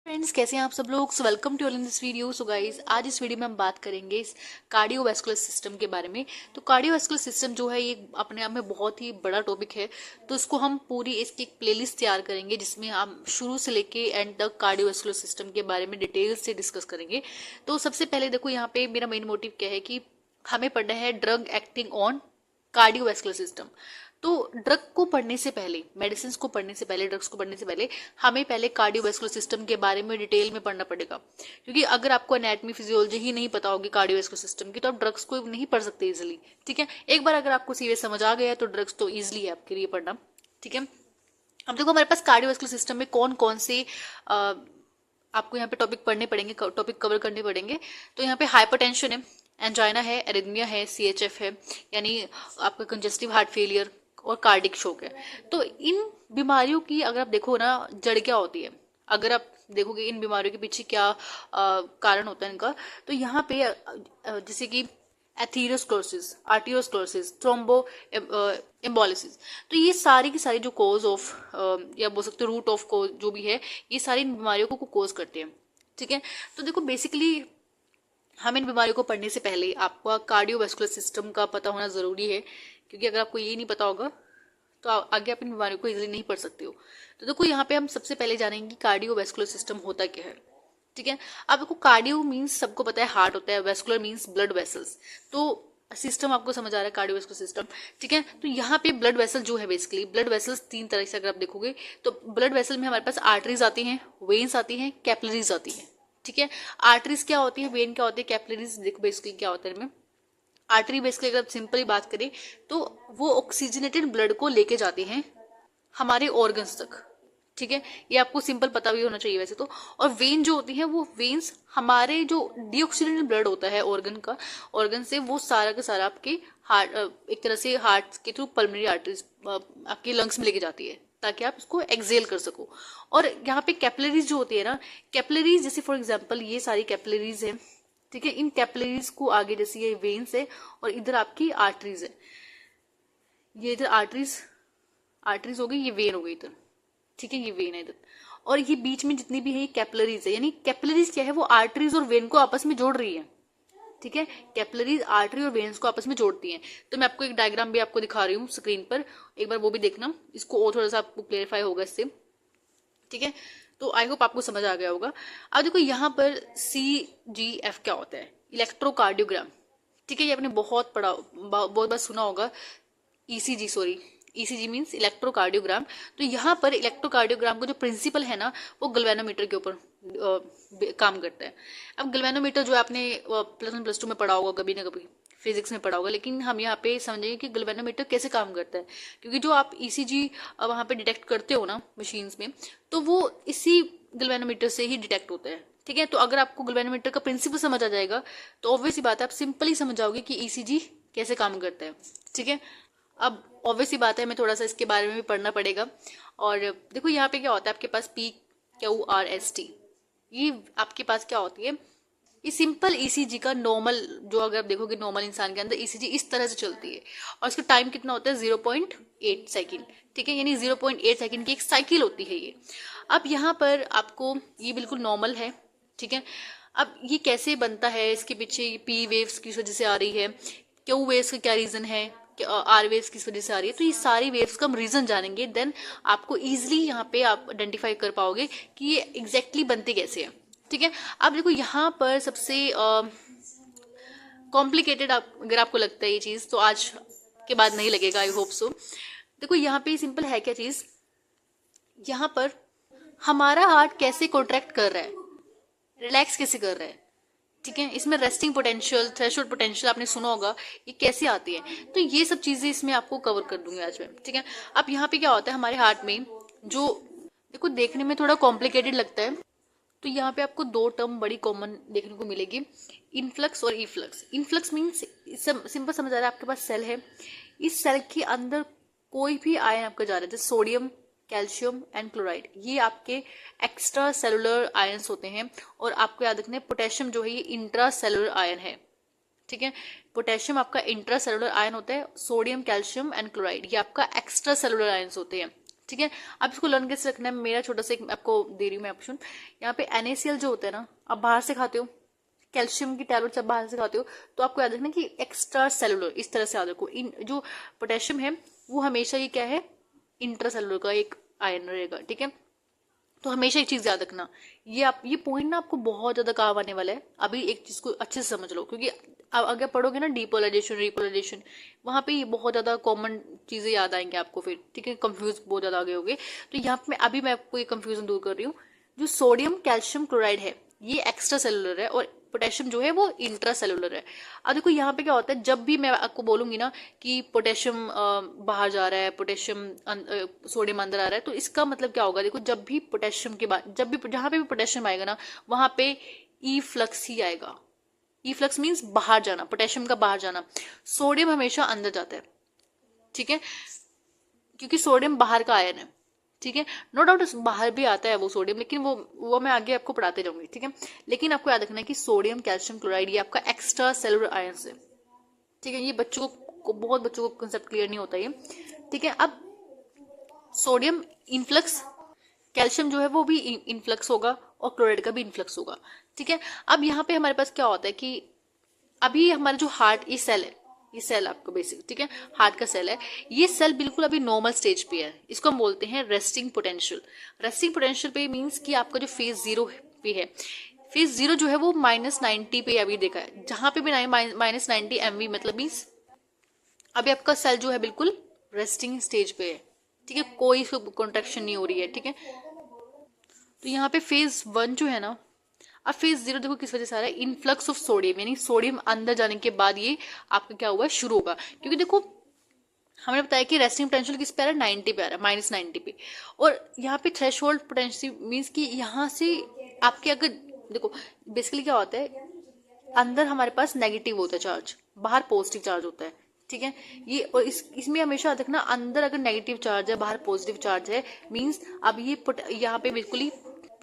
Friends, कैसे हैं आप सब लोग। So welcome to all in this video. So guys, आज इस वीडियो में हम बात करेंगे इस कार्डियोवैस्कुलर सिस्टम के बारे में। तो कार्डियोवैस्कुलर सिस्टम जो है ये अपने आप में बहुत ही बड़ा टॉपिक है। तो इसको हम पूरी इसकी एक प्लेलिस्ट तैयार करेंगे जिसमें हम शुरू से लेके एंड तक कार्डियोवैस्कुलर सिस्टम के बारे में डिटेल से डिस्कस करेंगे। तो सबसे पहले देखो, यहाँ पे मेरा मेन मोटिव क्या है कि हमें पढ़ना है drug acting on cardiovascular system. तो ड्रग को पढ़ने से पहले, मेडिसिन को पढ़ने से पहले, ड्रग्स को पढ़ने से पहले हमें पहले कार्डियोवैस्कुलर सिस्टम के बारे में डिटेल में पढ़ना पड़ेगा। क्योंकि अगर आपको एनाटॉमी फिजियोलॉजी ही नहीं पता होगी कार्डियोवैस्कुलर सिस्टम की, तो आप ड्रग्स को नहीं पढ़ सकते इजिली। ठीक है, एक बार अगर आपको सीरियस समझ आ गया तो ड्रग्स तो ईजिली है आपके लिए पढ़ना। ठीक है, अब देखो हमारे पास कार्डियोवैस्कुलर सिस्टम में कौन कौन से आपको यहाँ पे टॉपिक पढ़ने पड़ेंगे, टॉपिक कवर करने पड़ेंगे। तो यहाँ पे हाइपरटेंशन है, एंजाइना है, एरिथमिया है, सीएचएफ है यानी आपका कंजेस्टिव हार्ट फेलियर, और कार्डिक शोक है। तो इन बीमारियों की अगर आप देखो ना, जड़ क्या होती है, अगर आप देखोगे इन बीमारियों के पीछे क्या कारण होता है इनका, तो यहाँ पे जैसे कि एथीरोस्क्लेरोसिस, आर्टियोस्क्लेरोसिस, थ्रोम्बो एम्बोलिसिस, तो ये सारी की सारी जो कॉज ऑफ या बोल सकते हो रूट ऑफ कॉज जो भी है, ये सारी इन बीमारियों को कॉज करते हैं। ठीक है, तो देखो बेसिकली हम इन बीमारियों को पढ़ने से पहले आपका कार्डियोवैस्कुलर सिस्टम का पता होना जरूरी है। क्योंकि अगर आपको ये नहीं पता होगा तो आगे आप इन बीमारियों को इजीली नहीं पढ़ सकते हो। तो देखो यहाँ पे हम सबसे पहले जानेंगे कि कार्डियोवैस्कुलर सिस्टम होता क्या है। ठीक है, अब देखो कार्डियो मीन्स सबको पता है हार्ट होता है, वैस्कुलर मीन्स ब्लड वेसल्स। तो सिस्टम आपको समझ आ रहा है कार्डियोवैस्कुलर सिस्टम। ठीक है, तो यहाँ पे ब्लड वेसल जो है, बेसिकली ब्लड वेसल्स तीन तरह से अगर आप देखोगे तो ब्लड वेसल में हमारे पास आर्टरीज आती हैं, वेन्स आती हैं, कैपिलरीज आती हैं। ठीक है, आर्टरीज क्या होती है, वेन क्या होती है, कैपिलरीज देखो बेसिकली क्या होता है इनमें। आर्टरी बेसिकली अगर सिंपली बात करें तो वो ऑक्सीजनेटेड ब्लड को लेके जाते हैं हमारे ऑर्गन्स तक। ठीक है, ये आपको सिंपल पता भी होना चाहिए वैसे तो। और वेन जो होती है, वो वेन्स हमारे जो डीऑक्सीजनेटेड ब्लड होता है ऑर्गन का, ऑर्गन से वो सारा का सारा आपके हार्ट, एक तरह से हार्ट के थ्रू पल्मोनरी आर्टरीज आपके लंग्स में लेके जाती है ताकि आप इसको एक्सेल कर सको। और यहाँ पे कैपिलरीज जो होती है ना, कैपिलरीज जैसे फॉर एग्जाम्पल ये सारी कैपिलरीज है। ठीक है, इन कैपिलरीज को आगे जैसे ये वेन्स है और इधर आपकी आर्टरीज है, ये इधर आर्टरीज, आर्टरीज हो गई, ये वेन हो गई इधर। ठीक है, ये वेन है इधर, और ये बीच में जितनी भी है ये कैपिलरीज है। यानी कैपिलरीज क्या है, वो आर्टरीज और वेन को आपस में जोड़ रही है। ठीक है, कैपिलरीज आर्टरी और वेन्स को आपस में जोड़ती हैं। तो मैं आपको एक डायग्राम भी आपको दिखा रही हूँ स्क्रीन पर, एक बार वो भी देखना, इसको और थोड़ा सा आपको क्लेरिफाई होगा इससे। ठीक है, तो आई होप आपको समझ आ गया होगा। अब देखो यहाँ पर CGF क्या होता है, इलेक्ट्रोकार्डियोग्राम। ठीक है, ये आपने बहुत पढ़ा, बहुत बार सुना होगा। ECG, sorry, ECG means electrocardiogram. तो यहाँ पर इलेक्ट्रोकार्डियोग्राम का जो प्रिंसिपल है ना, वो गैल्वेनोमीटर के ऊपर काम करता है। अब गैल्वेनोमीटर जो आपने +1 +2 में पढ़ा होगा, कभी ना कभी फिजिक्स में पढ़ा होगा, लेकिन हम यहाँ पे समझेंगे कि गैल्वेनोमीटर कैसे काम करता है। क्योंकि जो आप ECG वहाँ पे डिटेक्ट करते हो ना मशीन्स में, तो वो इसी गैल्वेनोमीटर से ही डिटेक्ट होता है। ठीक है, तो अगर आपको गैल्वेनोमीटर का प्रिंसिपल समझ आ जाएगा तो ऑब्वियस ही बात है, आप सिंपली समझ जाओगे कि ECG कैसे काम करता है। ठीक है, अब ऑब्वियस ही बात है, हमें थोड़ा सा इसके बारे में भी पढ़ना पड़ेगा। और देखो यहाँ पे क्या होता है, आपके पास PQRST, ये आपके पास क्या होती है, ये सिंपल ECG का नॉर्मल, जो अगर आप देखोगे नॉर्मल इंसान के अंदर ECG इस तरह से चलती है, और इसका टाइम कितना होता है, 0.8 सेकेंड। ठीक है, यानी 0.8 सेकेंड की एक साइकिल होती है ये। अब यहाँ पर आपको ये बिल्कुल नॉर्मल है। ठीक है, अब ये कैसे बनता है, इसके पीछे P वेव्स किस वजह से आ रही है, Q वेव्स का क्या रीजन है, R वेव्स किस वजह से आ रही है, तो ये सारी वेव्स का हम रीजन जानेंगे, देन आपको इजिली यहाँ पे आप आइडेंटिफाई कर पाओगे कि ये एग्जैक्टली बनते कैसे है। ठीक है, अब देखो यहाँ पर सबसे कॉम्प्लिकेटेड अगर आपको लगता है ये चीज, तो आज के बाद नहीं लगेगा, आई होप सो। देखो यहाँ पे सिंपल है क्या चीज, यहाँ पर हमारा हार्ट कैसे कॉन्ट्रैक्ट कर रहा है, रिलैक्स कैसे कर रहा है। ठीक है, इसमें रेस्टिंग पोटेंशियल, थ्रेशोल्ड पोटेंशियल आपने सुना होगा, ये कैसे आती है, तो ये सब चीजें इसमें आपको कवर कर दूंगी आज मैं। ठीक है, अब यहाँ पे क्या होता है हमारे हार्ट में, जो देखो देखने में थोड़ा कॉम्प्लिकेटेड लगता है, तो यहाँ पे आपको दो टर्म बड़ी कॉमन देखने को मिलेगी, इनफ्लक्स और ईफ्लक्स। इनफ्लक्स मीन्स सिंपल समझ आ रहा है, आपके पास सेल है, इस सेल के अंदर कोई भी आयन आपका जा रहा है, जैसे सोडियम, कैल्शियम एंड क्लोराइड, ये आपके एक्स्ट्रा सेलुलर आयंस होते हैं। और आपको याद रखना है पोटेशियम जो है ये इंट्रा सेलुलर आयन है। ठीक है, पोटेशियम आपका इंट्रा सेलुलर आयन होता है, सोडियम, कैल्शियम एंड क्लोराइड ये आपका एक्स्ट्रा सेलुलर आयंस होते हैं। ठीक है। अब इसको लर्न कैसे रखना है, मेरा छोटा सा एक आपको दे रही हूँ मैं ऑप्शन। यहाँ पे NaCl जो होता है ना, आप बाहर से खाते हो, कैल्शियम की टैबलेट्स आप बाहर से खाते हो, तो आपको याद रखना कि एक्स्ट्रा सेलुलर, इस तरह से याद रखो। इन जो पोटेशियम है वो हमेशा ये क्या है, इंट्रा सेलुलर का एक आयन रहेगा, ठीक है। तो हमेशा एक चीज याद रखना, ये आप ये पॉइंट ना आपको बहुत ज्यादा काम आने वाला है। अभी एक चीज को अच्छे से समझ लो, क्योंकि अब अगर पढ़ोगे ना डीपोलराइजेशन रिपोलराइजेशन, वहां पे ये बहुत ज्यादा कॉमन चीजें याद आएंगे आपको फिर, ठीक है। कंफ्यूज बहुत ज्यादा आगे होगे, तो यहाँ पे अभी मैं आपको ये कंफ्यूजन दूर कर रही हूँ। जो सोडियम कैल्शियम क्लोराइड है ये एक्स्ट्रा सेलुलर है, और पोटेशियम जो है वो इंट्रा सेलुलर है। अब देखो यहाँ पे क्या होता है, जब भी मैं आपको बोलूंगी ना कि पोटेशियम बाहर जा रहा है, पोटेशियम सोडियम अंदर आ रहा है, तो इसका मतलब क्या होगा, देखो जब भी पोटेशियम के बाद, जब भी जहां पे भी पोटेशियम आएगा ना, वहां पे ई फ्लक्स ही आएगा। ई फ्लक्स मीन्स बाहर जाना, पोटेशियम का बाहर जाना। सोडियम हमेशा अंदर जाता है, ठीक है, क्योंकि सोडियम बाहर का आयन है, ठीक है। नो डाउट बाहर भी आता है वो सोडियम, लेकिन वो मैं आगे आपको पढ़ाते जाऊंगी, ठीक है। लेकिन आपको याद रखना है कि सोडियम कैल्शियम क्लोराइड ये आपका एक्स्ट्रा सेलुलर आयंस है, ठीक है। ये बच्चों को बहुत बच्चों को कंसेप्ट क्लियर नहीं होता ये, ठीक है। अब सोडियम इनफ्लक्स, कैल्शियम जो है वो भी इनफ्लक्स होगा, और क्लोराइड का भी इनफ्लक्स होगा, ठीक है। अब यहाँ पे हमारे पास क्या होता है कि अभी हमारा जो हार्ट ये सेल है, ये सेल आपको बेसिक, ठीक है, हार्ट का सेल है, ये सेल बिल्कुल अभी नॉर्मल स्टेज पे है। इसको हम बोलते हैं रेस्टिंग पोटेंशियल। रेस्टिंग पोटेंशियल पे मींस कि आपका जो फेज 0 पे है, फेज 0 जो है वो -90 पे अभी देखा है, जहां पे भी -90 MV मतलब मीन्स अभी आपका सेल जो है बिल्कुल रेस्टिंग स्टेज पे है, ठीक है, कोई कॉन्ट्रैक्शन नहीं हो रही है, ठीक है। तो यहाँ पे फेज 1 जो है ना, अब फेज 0 देखो किस वजह से आ रहा है, इनफ्लक्स ऑफ सोडियम, यानी सोडियम अंदर जाने के बाद ये आपका क्या हुआ है, शुरू होगा। क्योंकि देखो हमने बताया कि रेस्टिंग पोटेंशियल किस पे आ रहा है, 90 पे आ रहा है, -90 पे, और यहाँ पे थ्रेश होल्ड पोटेंशियल मीन्स कि यहाँ से आपके अगर देखो बेसिकली क्या होता है, अंदर हमारे पास नेगेटिव होता है चार्ज, बाहर पॉजिटिव चार्ज होता है, ठीक है। ये और इसमें हमेशा देखना, अंदर अगर नेगेटिव चार्ज है, बाहर पॉजिटिव चार्ज है, मींस अब ये यहाँ पे बिल्कुल ही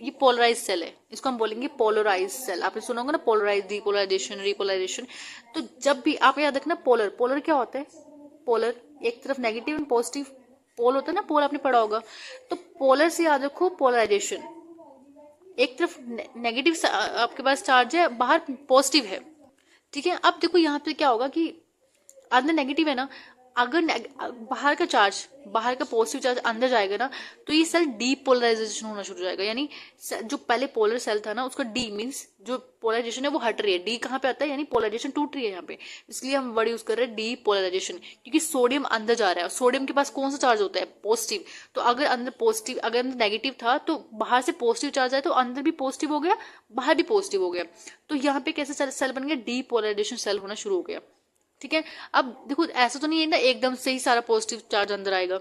ये पोलराइज सेल है, इसको हम बोलेंगे पोलराइज सेल। आपने सुना होगा ना पोलराइज, डीपोलराइजेशन, रिपोलराइजेशन। तो जब भी आप याद रखना, पोलर पोलर क्या होता है, पोलर एक तरफ नेगेटिव एंड पॉजिटिव पोल होता है ना, पोल आपने पढ़ा होगा। तो पोलर से याद रखो पोलराइजेशन, एक तरफ नेगेटिव आपके पास चार्ज है, बाहर पॉजिटिव है, ठीक है। अब देखो यहाँ पे क्या होगा कि अंदर नेगेटिव है ना, अगर बाहर का चार्ज, बाहर का पॉजिटिव चार्ज अंदर जाएगा ना, तो ये सेल डीपोलराइजेशन होना शुरू हो जाएगा। यानी जो पहले पोलर सेल था ना, उसका डी मीन्स जो पोलराइजेशन है वो हट रही है। डी कहाँ पे आता है, यानी पोलराइजेशन टूट रही है यहाँ पे, इसलिए हम वर्ड यूज कर रहे हैं डीपोलराइजेशन, क्योंकि सोडियम अंदर जा रहा है। सोडियम के पास कौन सा चार्ज होता है, पॉजिटिव। तो अगर अंदर पॉजिटिव, अगर अंदर नेगेटिव था, तो बाहर से पॉजिटिव चार्ज आया तो अंदर भी पॉजिटिव हो गया, बाहर भी पॉजिटिव हो गया। तो यहाँ पे कैसे सेल बन गया, डीपोलराइजेशन सेल होना शुरू हो गया, ठीक है। अब देखो ऐसा तो नहीं है ना एकदम से ही सारा पॉजिटिव चार्ज अंदर आएगा,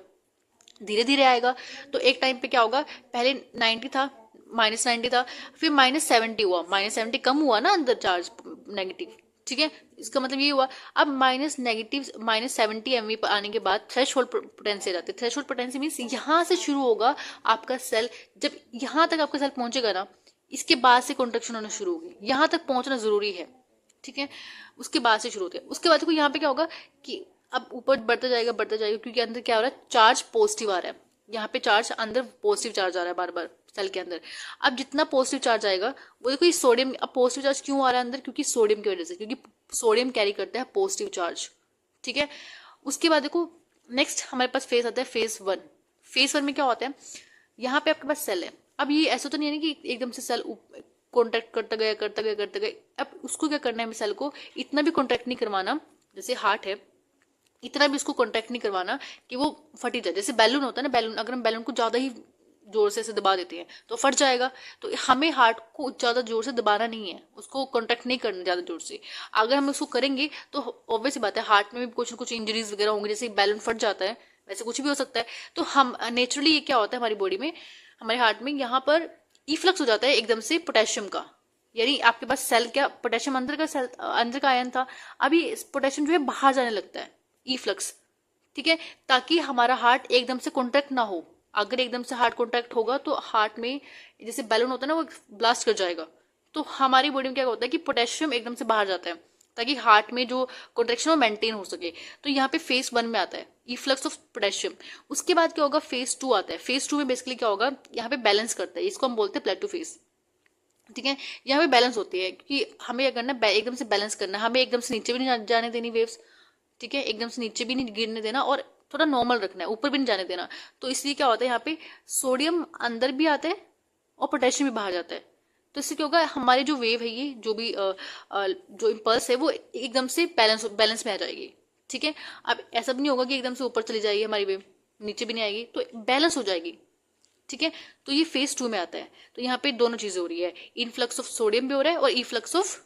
धीरे धीरे आएगा। तो एक टाइम पे क्या होगा, पहले 90 था, -90 था, फिर -70 हुआ, -70 कम हुआ ना अंदर चार्ज नेगेटिव, ठीक है। इसका मतलब ये हुआ, अब -70 MV पर आने के बाद थ्रेश होल्ड पोटेंसी आ जाती है। थ्रेश होल्ड पोटेंसी मीन्स यहाँ से शुरू होगा आपका सेल, जब यहाँ तक आपका सेल पहुंचेगा ना, इसके बाद से कॉन्ट्रैक्शन होना शुरू होगी। यहाँ तक पहुंचना जरूरी है, ठीक है, उसके बाद से शुरू होते हैं। उसके बाद देखो यहाँ पे क्या होगा कि अब ऊपर बढ़ता जाएगा, क्योंकि अंदर क्या हो रहा है, चार्ज पॉजिटिव आ रहा है, यहाँ पे चार्ज अंदर पॉजिटिव चार्ज आ रहा है बार बार सेल के अंदर। अब जितना पॉजिटिव चार्ज आएगा वो देखो, ये सोडियम, अब पॉजिटिव चार्ज क्यों आ रहा है अंदर, क्योंकि सोडियम की वजह से, क्योंकि सोडियम कैरी करता है पॉजिटिव चार्ज, ठीक है। उसके बाद देखो नेक्स्ट हमारे पास फेज आता है फेज 1। फेज 1 में क्या होता है, यहाँ पे आपके पास सेल है। अब ये ऐसा तो नहीं है कि एकदम से सेल कॉन्ट्रैक्ट करता गया। अब उसको क्या करना है, सेल को इतना भी कॉन्ट्रैक्ट नहीं करवाना, जैसे हार्ट है, इतना भी उसको कॉन्ट्रैक्ट नहीं करवाना कि वो फट ही जाए। जैसे बैलून होता है ना, बैलून अगर हम बैलून को ज्यादा ही जोर से दबा देते हैं तो फट जाएगा। तो हमें हार्ट को ज्यादा जोर से दबाना नहीं है, उसको कॉन्ट्रैक्ट नहीं करना ज्यादा जोर से। अगर हम उसको करेंगे तो ऑब्वियस बात है हार्ट में भी कुछ ना कुछ इंजरीज वगैरह होंगी, जैसे बैलून फट जाता है वैसे कुछ भी हो सकता है। तो हम नेचुरली ये क्या होता है हमारी बॉडी में, हमारे हार्ट में, यहाँ पर इफ्लक्स हो जाता है एकदम से पोटेशियम का। यानी आपके पास सेल क्या, पोटेशियम अंदर का सेल, अंदर का आयन था, अभी पोटेशियम जो है बाहर जाने लगता है, इफ्लक्स, ठीक है, ताकि हमारा हार्ट एकदम से कॉन्ट्रैक्ट ना हो। अगर एकदम से हार्ट कॉन्ट्रैक्ट होगा तो हार्ट में जैसे बैलून होता है ना, वो ब्लास्ट कर जाएगा। तो हमारी बॉडी में क्या होता है कि पोटेशियम एकदम से बाहर जाता है, ताकि हार्ट में जो कॉन्ट्रेक्शन वो मेंटेन हो सके। तो यहाँ पे फेज 1 में आता है इफ्लक्स ऑफ पोटेशियम। उसके बाद क्या होगा, फेज 2 आता है। फेज 2 में बेसिकली क्या होगा, यहाँ पे बैलेंस करता है, इसको हम बोलते हैं प्लेटो फेज। ठीक है, यहाँ पे बैलेंस होती है क्योंकि हमें क्या करना है, एकदम से बैलेंस करना है, हमें एकदम से नीचे भी नहीं जाने देनी वेव्स। ठीक है, एकदम से नीचे भी नहीं गिरने देना और थोड़ा नॉर्मल रखना है, ऊपर भी नहीं जाने देना। तो इसलिए क्या होता है, यहाँ पे सोडियम अंदर भी आता है और पोटेशियम भी बाहर जाता है। तो इससे क्या होगा, हमारी जो वेव है ये जो भी जो इम्पल्स है वो एकदम से बैलेंस में आ जाएगी। ठीक है, अब ऐसा भी नहीं होगा कि एकदम से ऊपर चली जाएगी हमारी वेव, नीचे भी नहीं आएगी, तो बैलेंस हो जाएगी। ठीक है, तो ये फेज 2 में आता है। तो यहाँ पे दोनों चीजें हो रही है, इनफ्लक्स ऑफ सोडियम भी हो रहा है और इफ्लक्स ऑफ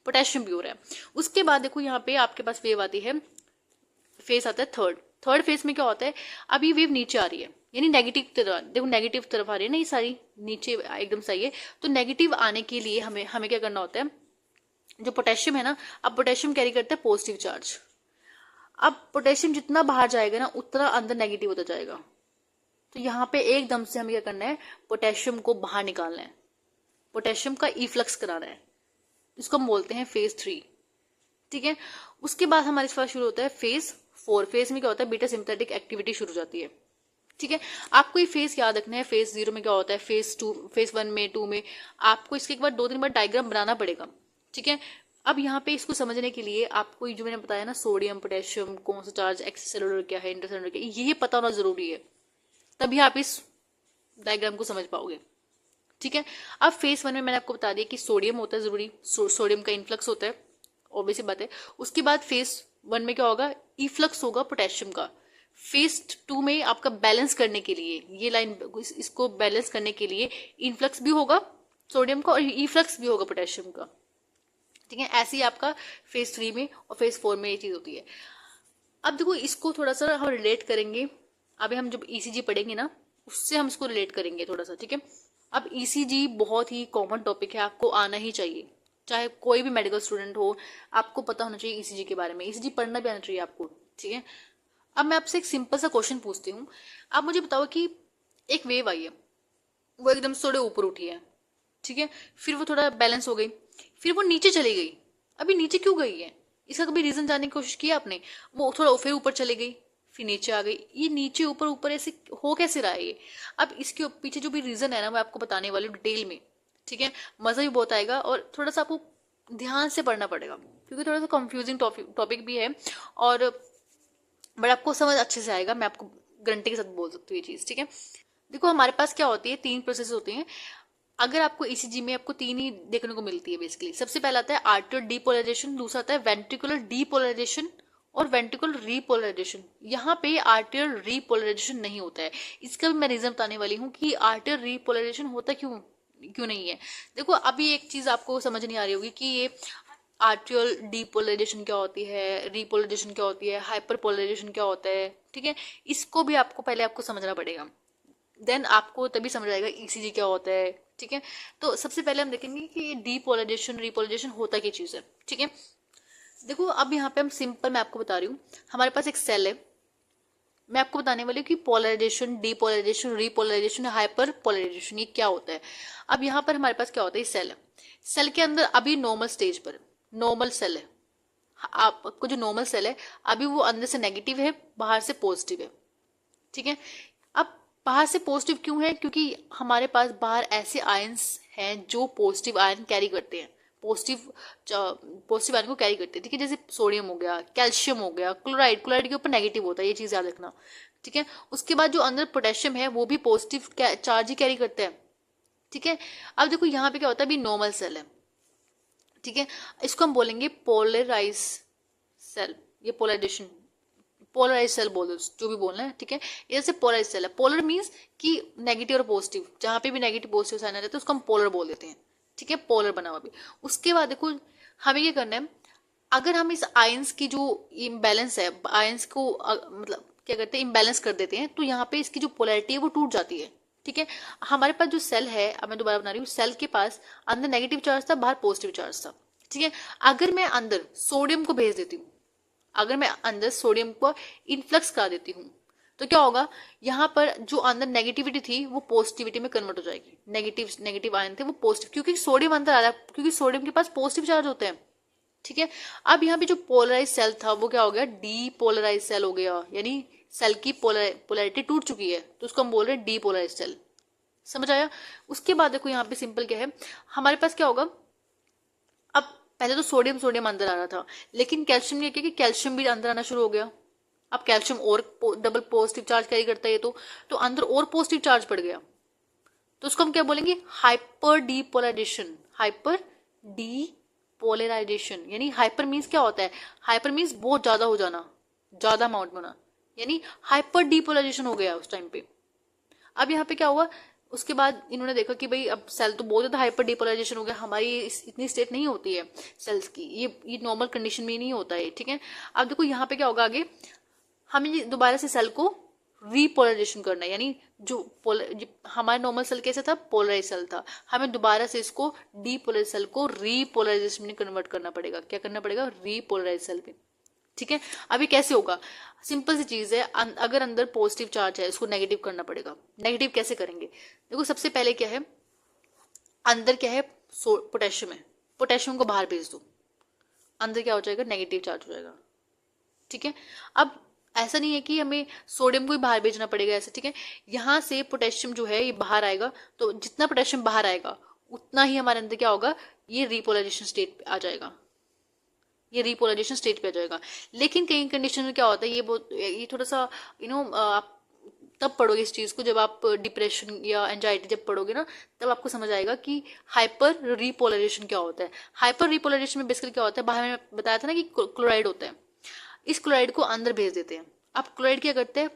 पोटेशियम भी हो रहा है। उसके बाद देखो यहाँ पे आपके पास वेव आती है, फेज आता है थर्ड फेज में क्या होता है, अब ये वेव नीचे आ रही है, यानी नेगेटिव तरफ, देखो नेगेटिव तरफ आ रही है ना, ये सारी नीचे एकदम सही है। तो नेगेटिव आने के लिए हमें क्या करना होता है, जो पोटेशियम है ना, अब पोटेशियम कैरी करता है पॉजिटिव चार्ज। अब पोटेशियम जितना बाहर जाएगा ना उतना अंदर नेगेटिव होता जाएगा। तो यहाँ पे एकदम से हमें क्या करना है, पोटेशियम को बाहर निकालना है, पोटेशियम का इफ्लक्स कराना है, इसको हम बोलते हैं फेज 3। ठीक है, उसके बाद हमारे पास शुरू होता है फेज 4। फेज में क्या होता है, बीटा सिंपथेटिक एक्टिविटी शुरू हो जाती है। ठीक है, आपको ये फेज याद रखना है। फेज 0 में क्या होता है, फेज 1 में 2 में आपको इसके एक बार 2-3 बार डायग्राम बनाना पड़ेगा। ठीक है, अब यहाँ पे इसको समझने के लिए आपको जो मैंने बताया ना, सोडियम पोटेशियम कौन सा चार्ज, एक्स्ट्रासेलुलर क्या है, इंटरसेलुलर क्या है, ये पता होना जरूरी है, तभी आप इस डायग्राम को समझ पाओगे। ठीक है, अब फेज 1 में मैंने आपको बता दिया कि सोडियम होता है जरूरी, सोडियम का इन्फ्लक्स होता है, ऑब्वियस बात है। उसके बाद फेज 1 में क्या होगा, इफ्लक्स होगा पोटेशियम का। फेज 2 में आपका बैलेंस करने के लिए, ये लाइन इसको बैलेंस करने के लिए इन्फ्लक्स भी होगा सोडियम का और इफ्लक्स भी होगा पोटेशियम का। ठीक है, ऐसे ही आपका फेज 3 में और फेज 4 में ये चीज होती है। अब देखो इसको थोड़ा सा हम रिलेट करेंगे, अभी हम जब ईसीजी पढ़ेंगे ना उससे हम इसको रिलेट करेंगे थोड़ा सा। ठीक है, अब ईसीजी बहुत ही कॉमन टॉपिक है, आपको आना ही चाहिए, चाहे कोई भी मेडिकल स्टूडेंट हो, आपको पता होना चाहिए ईसीजी के बारे में, ईसीजी पढ़ना भी आना चाहिए आपको। ठीक है, अब मैं आपसे एक सिंपल सा क्वेश्चन पूछती हूँ, आप मुझे बताओ कि एक वेव आई है, वो एकदम से थोड़े ऊपर उठी है। ठीक है, फिर वो थोड़ा बैलेंस हो गई, फिर वो नीचे चली गई। अभी नीचे क्यों गई है, इसका कभी रीजन जानने की कोशिश की आपने? वो थोड़ा फिर ऊपर चली गई, फिर नीचे आ गई, ये नीचे ऊपर ऊपर ऐसे हो कैसे रहा है ये? अब इसके पीछे जो भी रीजन है ना मैं आपको बताने वाली हूँ डिटेल में। ठीक है, मजा भी बहुत आएगा और थोड़ा सा आपको ध्यान से पढ़ना पड़ेगा क्योंकि थोड़ा सा कंफ्यूजिंग टॉपिक भी है, और बट आपको समझ अच्छे से आएगा, मैं आपको गारंटी के साथ बोल सकती हूँ ये चीज। ठीक है, देखो हमारे पास क्या होती है, 3 प्रोसेस होती हैं। अगर आपको ईसीजी में आपको 3 ही देखने को मिलती है बेसिकली। सबसे पहला आता है आर्टियल डीपोलराइजेशन, दूसरा आता है वेंट्रिकुलर डीपोलराइजेशन और वेंट्रिकुलर रीपोलराइजेशन। यहाँ पे आर्टियल रीपोलराइजेशन नहीं होता है, इसका भी मैं रीजन बताने वाली हूँ कि आर्टियल रीपोलराइजेशन होता क्यों नहीं है। देखो अभी एक चीज आपको समझ नहीं आ रही होगी कि ये आर्टियल डीपोलराइजेशन क्या होती है, रीपोलराइजेशन क्या होती है, हाइपरपोलराइजेशन क्या होता है। ठीक है, इसको भी आपको समझना पड़ेगा, देन आपको तभी समझ आएगा ईसीजी क्या होता है। ठीक है, तो सबसे पहले हम देखेंगे कि डीपोलराइजेशन रीपोलराइजेशन होता क्या चीज है। ठीक है, देखो अब यहाँ पे हम सिंपल मैं आपको बता रही हूँ, हमारे पास एक सेल है, मैं आपको बताने वाली हूँ कि polarization, depolarization, repolarization, hyper polarization ये क्या होता है। अब यहाँ पर हमारे पास क्या होता है, सेल है, सेल के अंदर अभी नॉर्मल स्टेज पर नॉर्मल सेल है, आपको जो नॉर्मल सेल है अभी वो अंदर से नेगेटिव है, बाहर से पॉजिटिव है। ठीक है, अब बाहर से पॉजिटिव क्यों है, क्योंकि हमारे पास बाहर ऐसे आयंस हैं जो पॉजिटिव आयन कैरी करते हैं, पॉजिटिव आयन को कैरी करते हैं। ठीक है, जैसे सोडियम हो गया, कैल्शियम हो गया, क्लोराइड के ऊपर नेगेटिव होता है, ये चीज याद रखना। ठीक है, उसके बाद जो अंदर पोटेशियम है वो भी पॉजिटिव चार्ज ही कैरी करते हैं। ठीक है, अब देखो यहाँ पे क्या होता है, अभी नॉर्मल सेल है। ठीक है, इसको हम बोलेंगे पोलराइज सेल, ये पोलराइज सेल बोल दो, जो भी बोलना है। ठीक है, ये जैसे पोलराइज सेल है, पोलर मीन्स कि नेगेटिव और पॉजिटिव, जहां पे भी नेगेटिव पॉजिटिव साइन रहता है उसको हम पोलर बोल देते हैं। ठीक है, पोलर बना हुआ भी। उसके बाद देखो हमें क्या करना है, अगर हम इस आयंस की जो इम्बैलेंस है, आयंस को मतलब क्या करते हैं, इम्बैलेंस कर देते हैं, तो यहाँ पे इसकी जो पोलैरिटी है वो टूट जाती है। ठीक है, हमारे पास जो सेल है, अब मैं दोबारा बना रही हूँ, सेल के पास अंदर नेगेटिव चार्ज था, बाहर पॉजिटिव चार्ज था। ठीक है, अगर मैं अंदर सोडियम को भेज देती हूँ, अगर मैं अंदर सोडियम को इन्फ्लक्स करा देती हूँ तो क्या होगा, यहाँ पर जो अंदर नेगेटिविटी थी वो पॉजिटिविटी में कन्वर्ट हो जाएगी, नेगेटिव आयन थे वो पॉजिटिव, क्योंकि सोडियम अंदर आ रहा है, क्योंकि सोडियम के पास पॉजिटिव चार्ज होते हैं। ठीक है। अब यहाँ पे जो पोलराइज सेल था वो क्या हो गया, डीपोलराइज सेल हो गया, यानी सेल की पोलैरिटी टूट चुकी है, तो उसको हम बोल रहे हैं डीपोलराइज सेल। समझ आया। उसके बाद देखो यहाँ पे सिंपल क्या है, हमारे पास क्या होगा, अब पहले तो सोडियम सोडियम अंदर आ रहा था, लेकिन कैल्शियम ने किया कि कैल्शियम भी अंदर आना शुरू हो गया। अब कैल्शियम और डबल पॉजिटिव चार्ज कैरी करता है ये, तो अंदर और पॉजिटिव चार्ज पड़ गया, तो उसको हम क्या बोलेंगे, हाइपर डीपोलराइजेशन। हाइपर डीपोलराइजेशन यानी हाइपर मीन्स क्या होता है, हाइपर मीन्स बहुत ज्यादा हो जाना, ज्यादा अमाउंट में होना, यानी हाइपर डीपोलराइजेशन हो गया उस टाइम पे। अब यहाँ पे क्या हुआ, उसके बाद इन्होंने देखा कि भाई अब सेल तो बहुत ज्यादा हाइपर डीपोलराइजेशन हो गया, हमारी इतनी स्टेट नहीं होती है सेल्स की, ये नॉर्मल कंडीशन में नहीं होता है। ठीक है। अब देखो यहाँ पे क्या होगा आगे, हमें दोबारा से सेल को रीपोलराइजेशन करना है, यानी हमारा नॉर्मल सेल कैसे था, पोलराइज सेल था, हमें दोबारा से इसको डीपोलराइज सेल को रीपोलराइजेशन में कन्वर्ट करना पड़ेगा। क्या करना पड़ेगा, रीपोलराइज सेल में। ठीक है। अभी कैसे होगा, सिंपल सी चीज है, अगर अंदर पॉजिटिव चार्ज है उसको नेगेटिव करना पड़ेगा। नेगेटिव कैसे करेंगे, देखो सबसे पहले क्या है, अंदर क्या है, पोटेशियम है, पोटेशियम को बाहर भेज दो, अंदर क्या हो जाएगा, नेगेटिव चार्ज हो जाएगा। ठीक है। अब ऐसा नहीं है कि हमें सोडियम को ही बाहर भेजना पड़ेगा ऐसा। ठीक है। यहाँ से पोटेशियम जो है ये बाहर आएगा, तो जितना पोटेशियम बाहर आएगा उतना ही हमारे अंदर क्या होगा, ये रीपोलराइजेशन स्टेट पे आ जाएगा, ये रीपोलराइजेशन स्टेट पे आ जाएगा। लेकिन कई कंडीशन में क्या होता है, ये थोड़ा सा आप तब पढ़ोगे इस चीज को जब आप डिप्रेशन या एंजाइटी जब पढ़ोगे ना, तब आपको समझ आएगा कि हाइपर रीपोलराइजेशन क्या होता है। हाइपर रीपोलराइजेशन में बेसिकली क्या होता है, बाहर में बताया था ना कि क्लोराइड होता है, इस क्लोराइड को अंदर भेज देते हैं। अब क्लोराइड क्या करता है,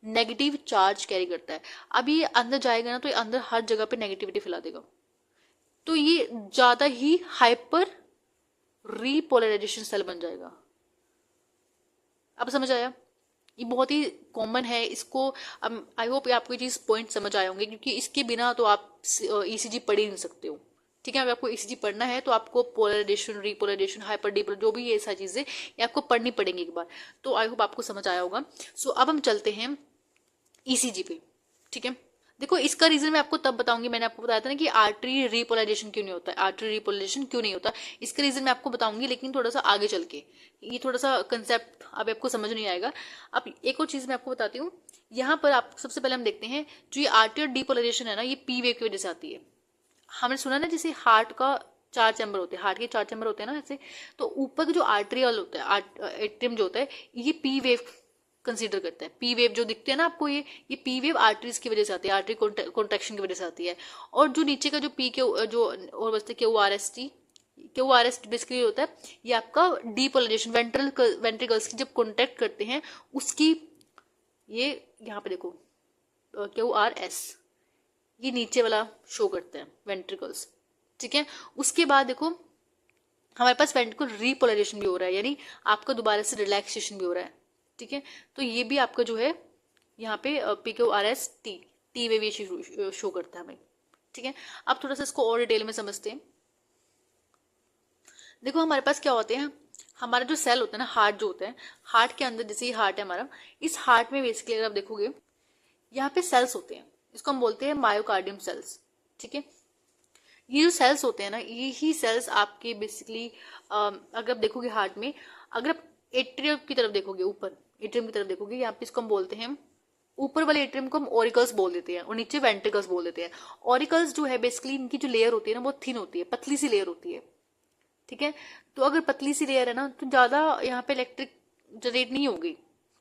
नेगेटिव चार्ज कैरी करता है। अब ये अंदर जाएगा ना, तो ये अंदर हर जगह पे नेगेटिविटी फैला देगा, तो ये ज्यादा ही हाइपर रीपोलराइजेशन सेल बन जाएगा। अब समझ आया, ये बहुत ही कॉमन है, इसको आई होप आपको ये चीज पॉइंट समझ आए होंगे, क्योंकि इसके बिना तो आप ईसीजी पढ़ ही नहीं सकते हो। ठीक है। अगर आपको ईसीजी पढ़ना है तो आपको पोलराइजेशन, रीपोलराइजेशन, हाइपर डीपोलर, जो भी ये ऐसा चीजें ये आपको पढ़नी पड़ेंगी एक बार, तो आई होप आपको समझ आया होगा। सो अब हम चलते हैं ईसीजी पे। ठीक है। देखो इसका रीजन मैं आपको तब बताऊंगी, मैंने आपको बताया था ना कि आर्टरी रीपोलराइजेशन क्यों नहीं होता है, आर्टरी रीपोलराइजेशन क्यों नहीं होता, इसका रीजन मैं आपको बताऊंगी, लेकिन थोड़ा सा आगे चल के, ये थोड़ा सा कंसेप्ट अब आपको समझ नहीं आएगा। अब एक और चीज मैं आपको बताती हूँ, यहाँ पर आप सबसे पहले हम देखते हैं, जो ये आर्टरी डीपोलराइजेशन है ना, ये पी वेव की वजह से आती है। हमने सुना ना, जैसे हार्ट का 4 चैम्बर होते हैं, हार्ट के 4 चैम्बर होते हैं ना ऐसे, तो ऊपर का जो आर्टरियल होता है, एट्रियम जो होता है, ये पी वेव कंसीडर करता है। पी वेव जो दिखते हैं ना आपको, ये पी वेव आर्टरीज की वजह से आती है, आर्टरी कॉन्ट्रैक्शन की वजह से आती है। और जो नीचे का जो पी के जो और बचते क्यू आर एस बेसिकली होता है, ये आपका डीपोलराइजेशन, वेंट्रिकल्स की जब कॉन्टैक्ट करते हैं उसकी, ये यहाँ पे देखो क्यू आर एस, ये नीचे वाला शो करते हैं वेंट्रिकल्स। ठीक है। उसके बाद देखो हमारे पास वेंट्रिकल रीपोलराइजेशन भी हो रहा है, यानी आपका दोबारा से रिलैक्सेशन भी हो रहा है। ठीक है। तो ये भी आपका जो है यहाँ पे PQRS टी वेव ये शो करता है हमें। ठीक है। अब थोड़ा सा इसको और डिटेल में समझते हैं। देखो हमारे पास क्या होते हैं, हमारा जो सेल होता है ना, हार्ट जो होता है, हार्ट के अंदर, जैसे ये हार्ट है हमारा, इस हार्ट में बेसिकली अगर आप देखोगे यहाँ पे सेल्स होते हैं, इसको हम बोलते हैं मायोकार्डियम सेल्स। ठीक है। ये जो सेल्स होते हैं ना, ये ही सेल्स आपके बेसिकली अगर आप देखोगे हार्ट में, अगर आप एट्रियम की तरफ देखोगे, ऊपर एट्रियम की तरफ देखोगे, यहाँ पे इसको हम बोलते हैं, ऊपर वाले एट्रियम को हम ऑरिकल्स बोल देते हैं और नीचे वेंट्रिकल्स बोल देते हैं। ऑरिकल्स जो है बेसिकली इनकी जो लेयर होती है ना, बहुत थिन होती है, पतली सी लेयर होती है। ठीक है। तो अगर पतली सी लेयर है ना, तो ज्यादा यहाँ पे इलेक्ट्रिक जनरेट नहीं होगी।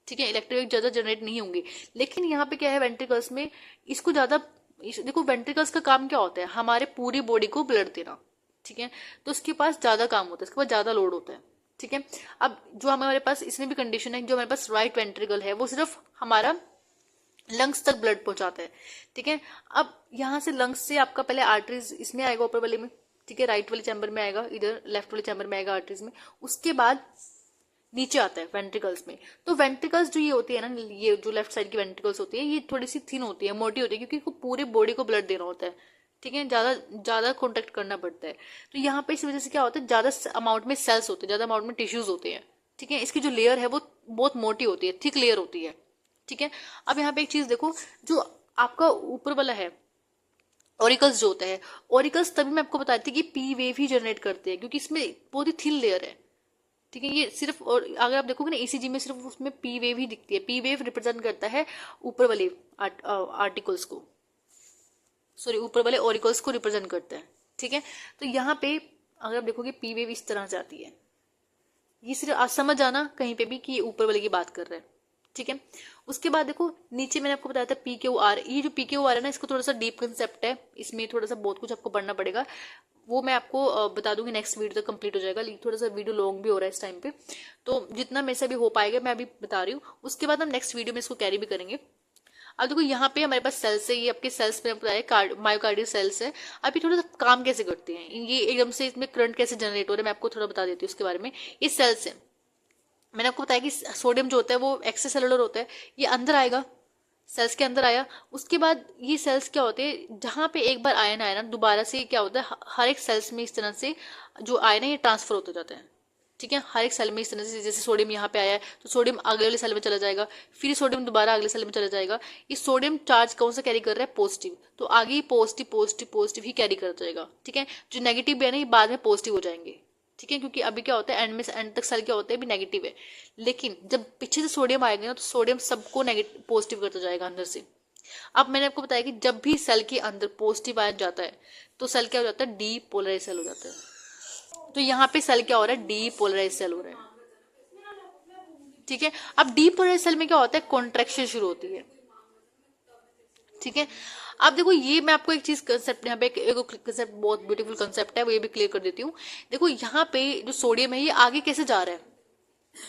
ठीक है। इलेक्ट्रिक ज्यादा जनरेट नहीं होंगी। लेकिन यहाँ पे क्या है, वेंट्रिकल्स में इसको ज्यादा, देखो वेंट्रिकल्स का काम क्या होता है, हमारे पूरी बॉडी को ब्लड देना। ठीक है। तो उसके पास ज्यादा काम होता है, इसके पास ज्यादा लोड होता है। ठीक है। अब जो हमारे पास इसमें भी कंडीशन है, जो हमारे पास राइट वेंट्रिकल है वो सिर्फ हमारा लंग्स तक ब्लड पहुंचाता है। ठीक है। अब यहाँ से लंग्स से आपका पहले आर्टरीज इसमें आएगा, ऊपर वाले में। ठीक है। राइट वाले चैम्बर में आएगा, इधर लेफ्ट वाले चैम्बर में आएगा आर्टरीज में, उसके बाद नीचे आता है वेंट्रिकल्स में। तो वेंट्रिकल्स जो ये होती है ना, ये जो लेफ्ट साइड की वेंट्रिकल्स होती है, ये थोड़ी सी थिन होती है, मोटी होती है, क्योंकि इसको पूरे बॉडी को ब्लड देना होता है। ठीक है। ज्यादा ज्यादा कॉन्टेक्ट करना पड़ता है, तो यहाँ पे इस वजह से क्या होता है, ज्यादा अमाउंट में सेल्स होते हैं, ज्यादा अमाउंट में टिश्यूज होते हैं। ठीक है। इसकी जो लेयर है वो बहुत मोटी होती है, थिक लेयर होती है। ठीक है। अब यहाँ पे एक चीज देखो, जो आपका ऊपर वाला है ऑरिकल्स जो होता है, ऑरिकल्स तभी मैं आपको बताती थी कि पी वेव ही जनरेट करते हैं, क्योंकि इसमें बहुत ही थिन लेयर है। ठीक है। ये सिर्फ, और अगर आप देखोगे ना ईसीजी में सिर्फ उसमें पी वेव ही दिखती है। पी वेव रिप्रेजेंट करता है ऊपर वाले आर्टिकल्स को, सॉरी ऊपर वाले ऑरिकल्स को रिप्रेजेंट करता है। ठीक है, तो यहाँ पे अगर आप देखोगे पी वेव इस तरह से आती है। ये सिर्फ आज समझ जाना कहीं पे भी कि ये ऊपर वाले की बात कर रहे हैं। ठीक है, उसके बाद देखो नीचे मैंने आपको बताया था पी क्यू आर। ये जो पी क्यू आर है ना, इसको थोड़ा सा डीप कंसेप्ट है, इसमें थोड़ा सा बहुत कुछ आपको पढ़ना पड़ेगा। वो मैं आपको बता दूंगी नेक्स्ट वीडियो तक कंप्लीट हो जाएगा। थोड़ा सा वीडियो लॉन्ग भी हो रहा है इस टाइम पे, तो जितना मेरे से भी हो पाएगा मैं अभी बता रही हूँ। उसके बाद हम नेक्स्ट वीडियो में इसको कैरी भी करेंगे। अब देखो यहाँ पे हमारे पास सेल्स है, ये आपके सेल्स में बताया मायोकार्डियल सेल्स है। अब ये थोड़ा सा काम कैसे करते हैं, ये एकदम से इसमें करंट कैसे जनरेट हो रहा है, मैं आपको थोड़ा बता देती हूँ उसके बारे में। ये सेल्स है, मैंने आपको बताया कि सोडियम जो होता है वो एक्स्ट्रा सेलुलर होता है, ये अंदर आएगा, सेल्स के अंदर आया। उसके बाद ये सेल्स क्या होते हैं, जहाँ पे एक बार आयन आया ना, दोबारा से क्या होता है हर एक सेल्स में इस तरह से जो आयन है ये ट्रांसफर होते जाते हैं। ठीक है, हर एक सेल में इस तरह से, जैसे सोडियम यहाँ पे आया है तो सोडियम अगले वाले सेल में चला जाएगा, फिर सोडियम दोबारा अगले सेल में चला जाएगा। ये सोडियम चार्ज कौन सा कैरी कर रहा है, पॉजिटिव, तो आगे ये पॉजिटिव पॉजिटिव पॉजिटिव ही कैरी करता जाएगा। ठीक है, जो नेगेटिव भी है ना ये बाद में पॉजिटिव हो जाएंगे। ठीक है, क्योंकि अभी क्या होता है एंड में एंड तक सेल क्या होता है अभी नेगेटिव है, लेकिन जब पीछे से सोडियम आएगा ना तो सोडियम सबको नेगेटिव पॉजिटिव करता जाएगा अंदर से। अब मैंने आपको बताया कि जब भी सेल के अंदर पॉजिटिव आयन जाता है तो सेल क्या हो जाता है, डीपोलराइज सेल हो जाता है। तो यहाँ पे सेल क्या हो रहा है, डीपोलराइज सेल हो रहा है। ठीक है, अब डीपोलराइज सेल में क्या होता है, कॉन्ट्रैक्शन शुरू होती है। ठीक है, अब देखो ये मैं आपको एक चीज कंसेप्ट यहाँ पे एक कंसेप्ट बहुत ब्यूटीफुल कंसेप्ट है, वो ये भी क्लियर कर देती हूँ। देखो यहाँ पे जो सोडियम है ये आगे कैसे जा रहा है,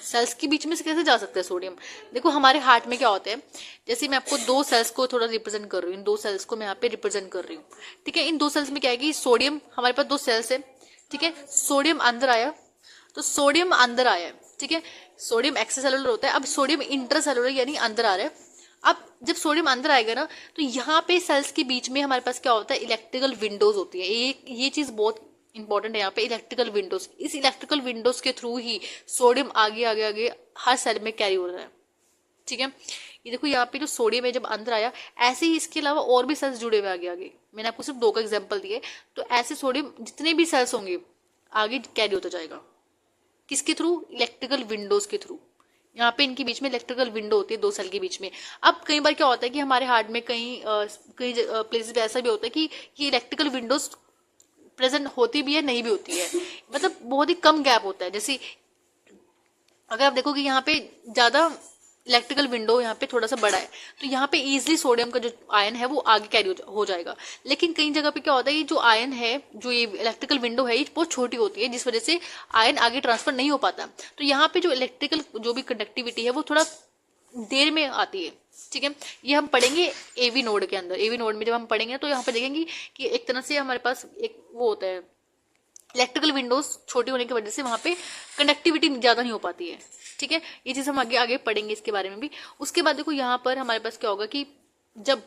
सेल्स के बीच में से कैसे जा सकता है सोडियम। देखो हमारे हार्ट में क्या होता है, जैसे मैं आपको दो सेल्स को थोड़ा रिप्रेजेंट कर रही हूँ, इन दो सेल्स को मैं यहाँ पे रिप्रेजेंट कर रही हूँ। ठीक है, इन दो सेल्स में क्या है कि सोडियम, हमारे पास दो सेल्स है। ठीक है, सोडियम अंदर आया, तो सोडियम अंदर आया है। ठीक है, सोडियम एक्स्ट्रा सेलुलर होता है, अब सोडियम इंट्रासेलुलर यानी अंदर आ रहा है। अब जब सोडियम अंदर आएगा ना तो यहाँ पे सेल्स के बीच में हमारे पास क्या होता है, इलेक्ट्रिकल विंडोज होती है। ये चीज बहुत इंपॉर्टेंट है यहाँ पे, इलेक्ट्रिकल विंडोज। इस इलेक्ट्रिकल विंडोज के थ्रू ही सोडियम आगे आगे आगे हर सेल में कैरी हो रहा है। ठीक है, ये देखो यहाँ पे जो सोडियम है जब अंदर आया, ऐसे ही इसके अलावा और भी सेल्स जुड़े हुए आगे आगे, मैंने आपको सिर्फ दो का एग्जाम्पल दिए। तो ऐसे सोडियम जितने भी सेल्स होंगे आगे कैरी होता जाएगा, किसके थ्रू, इलेक्ट्रिकल विंडोज के थ्रू। यहाँ पे इनके बीच में इलेक्ट्रिकल विंडो होती है दो सेल के बीच में। अब कई बार क्या होता है कि हमारे हार्ट में कई प्लेसेस पे ऐसा भी होता है कि ये इलेक्ट्रिकल विंडोज प्रेजेंट होती भी है नहीं भी होती है, मतलब बहुत ही कम गैप होता है। जैसे अगर आप देखोगे यहाँ पे ज्यादा इलेक्ट्रिकल विंडो यहाँ पे थोड़ा सा बड़ा है तो यहाँ पे इजीली सोडियम का जो आयन है वो आगे कैरी हो जाएगा। लेकिन कई जगह पे क्या होता है, ये जो आयन है, जो ये इलेक्ट्रिकल विंडो है, ये बहुत छोटी होती है जिस वजह से आयन आगे ट्रांसफर नहीं हो पाता। तो यहाँ पे जो इलेक्ट्रिकल जो भी कंडक्टिविटी है वो थोड़ा देर में आती है। ठीक है, ये हम पढ़ेंगे एवी नोड के अंदर। एवी नोड में जब हम पढ़ेंगे तो यहाँ पे देखेंगे कि एक तरह से हमारे पास एक वो होता है, इलेक्ट्रिकल विंडोज छोटी होने की वजह से वहां पे कनेक्टिविटी ज्यादा नहीं हो पाती है। ठीक है, ये चीज हम आगे आगे पढ़ेंगे इसके बारे में भी। उसके बाद देखो यहाँ पर हमारे पास क्या होगा कि जब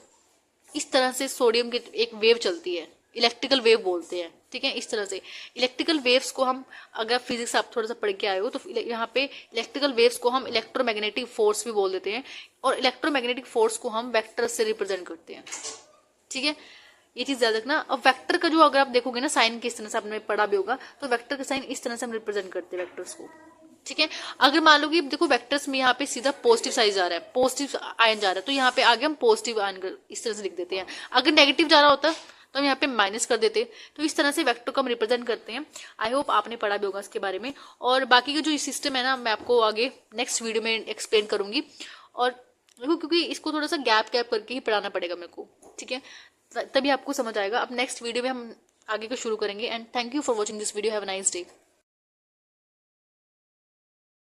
इस तरह से सोडियम की एक वेव चलती है, इलेक्ट्रिकल वेव बोलते हैं। ठीक है, इस तरह से इलेक्ट्रिकल वेव्स को हम, अगर फिजिक्स आप थोड़ा सा पढ़ के आए हो तो यहाँ पे इलेक्ट्रिकल वेव्स को हम इलेक्ट्रोमैग्नेटिक फोर्स भी बोल देते हैं, और इलेक्ट्रोमैग्नेटिक फोर्स को हम वेक्टर से रिप्रेजेंट करते हैं। ठीक है, ये चीज याद रखना। अब वेक्टर का जो अगर आप देखोगे ना साइन किस तरह से आपने पढ़ा भी होगा, तो वेक्टर का साइन इस तरह से हम रिप्रेजेंट करते हैं वेक्टर्स को। ठीक है, अगर मान लो कि देखो वेक्टर्स में यहाँ पे सीधा पॉजिटिव साइज जा रहा है, पॉजिटिव आयन जा रहा है, तो यहाँ पे आगे हम पॉजिटिव आयन इस तरह से लिख देते हैं। अगर नेगेटिव जा रहा होता तो हम यहाँ पे माइनस कर देते। तो इस तरह से वेक्टर को हम रिप्रेजेंट करते हैं। आई होप आपने पढ़ा भी होगा इसके बारे में। और बाकी का जो सिस्टम है ना, मैं आपको आगे नेक्स्ट वीडियो में एक्सप्लेन करूंगी। और देखो क्योंकि इसको थोड़ा सा गैप करके ही पढ़ाना पड़ेगा मेरे को। ठीक है, तभी आपको समझ आएगा। अब नेक्स्ट वीडियो में हम आगे को शुरू करेंगे। And thank you for watching this video. Have a nice day.